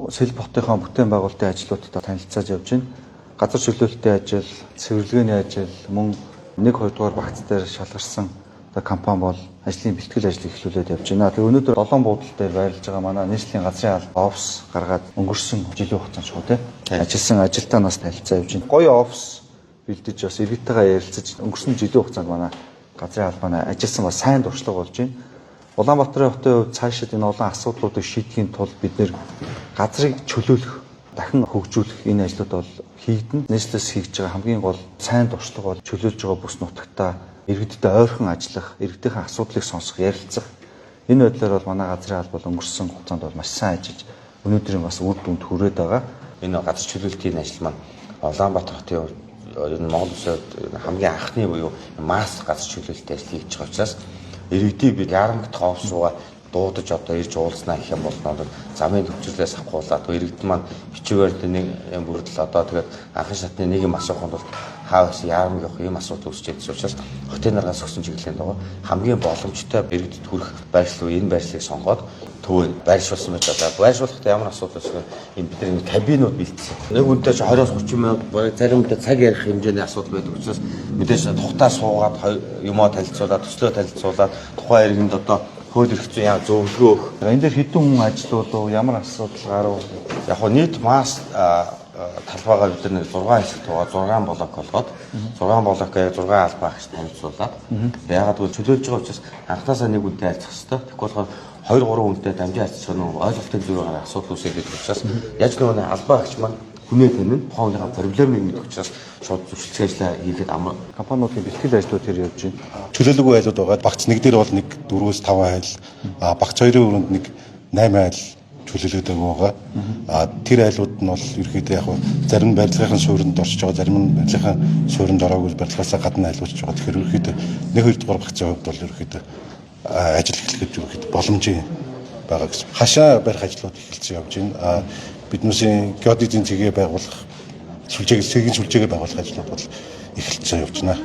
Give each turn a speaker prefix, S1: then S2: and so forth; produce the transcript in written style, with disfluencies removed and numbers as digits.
S1: Сэлб хотынхаа бүтээн байгуулалтын ажлуудтай танилцааж явж байна. Газар чөлөөлтийн ажил, цэвэрлэгээний ажил, мөн 1-2 дугаар багц дээр шалгарсан компани бол ажлын бэлтгэл ажлыг эхлүүлээд явж байна. Тэгээ өнөөдөр 7 буудал дээр байрлаж байгаа манай нийслэлийн газрын алба офис гаргаад өнгөрсөн жилийн хугацаанд шүү дээ. Ажилласан ажилтнаас танилцаа явж байна. Гоё офис бэлдэж бас иргэдтэйгээ ярилцаж өнгөрсөн жилийн хугацаанд манай газрын албаны ажилласан бас сайн дуршлаг болж байна. Улаанбаатарын хотын хувьд цаашид энэ олон асуудлуудыг шийдэхийн тулд бид нэр газрыг чөлөөлөх, дахин хөгжүүлэх энэ ажлууд бол хийгдэн. Нийслэлээс хийж байгаа хамгийн гол сайн дуршлаг бол чөлөөлж байгаа бүс нутагтаа иргэдтэй ойрхон ажиллах, иргэдийн асуудлыг сонсох, ярилцах. Энэ байдлаар бол манай газрын алба бол өнгөрсөн хугацаанд бол маш сайн ажиллаж өнөөдрийн бас үр дүнд хүрээд байгаа.
S2: Энэ газар чөлөөлтийн ажил маань Улаанбаатар хотын хувьд энэ Монгол улсад хамгийн анхны буюу масс газар чөлөөлтийн ажил хийж байгаа учраас иргэдийг бид ярамгт офис руугаа дуудаж одоо ирж уулзнаа гэх юм бол замын төвчлээс авахуулаад иргэд маань бичвэр нэг бүрдэл одоо тэгээд анхан шатны нэг юм асууханд бол хаавс ярамг явах юм асуудал үүсчээд учраас хотын наргаас өгсөн чиглэлийн дагуу хамгийн боломжтой иргэдэд хүрэх байршлуу энэ байршлыг сонгоод төвөө байршуулсан байж одоо байршуулахдаа ямар асуудал үүсвэ энэ бид нар кабинууд бэлдсэн. Нэг үнэтэй 20-30 мянга заримдаа цаг ярих хэмжээний асуудал байдаг учраас мэдээж тухтаа суугаад юмоо танилцуулаад төслөө танилцуулаад тухайн иргэнд одоо хөл ирэх зүйн яг зөвлөгөө өгөх.
S1: Энэ дээр хэдэн хүн ажиллаад уу, ямар асуудал гарав?
S2: Яг нь нийт масс талбайгаа бид нар 6 хэсэг тугаа 6 блок болгоод 6 блокыг 6 албаа гэж танилцуулаад яагаад гэвэл чөлөөлж байгаа учраас анхнаасаа нэг үнэтэй альцах хэрэгтэй. Тэгэхгүй болохоор 2-3 үнэтэй дамжин альцах нь ойлголтын зүгээр асуудал үүсээд учраас яаж нөгөө албаа гэж маань хүнээ танин хоолныхаа проблемыг мэдэх учраас шууд зөвшөлтсөн ажиллаа хийгээд
S1: компаниудын бэлтгэл ажлууд тэр явж байна.
S3: Чөлөөлөгөө айлууд байгаа. Багц нэг дээр бол нэг 4-5 айл, багц 2-ын өрөөнд нэг 8 айл чөлөөлөдөг байгаа. Тэр айлууд нь бол ерөөхдөө яг зарим нь барилгын суурьнд орчиж байгаа, зарим нь барилгын суурьнд ороогүй барилгаасаа гадна айлуулж байгаа. Тэгэхээр ерөөхдөө 1-2 дугаар багцын хувьд бол ерөөхдөө ажил эхлэхэд ерөөхдөө боломжийн байгаа гэсэн. Хашаа барих ажлууд эхэлж явж байна. Бидний геодезийн цэгээ байгуулах, цэгийн сүлжээгээ байгуулах ажлууд бол эхэлж явж байна.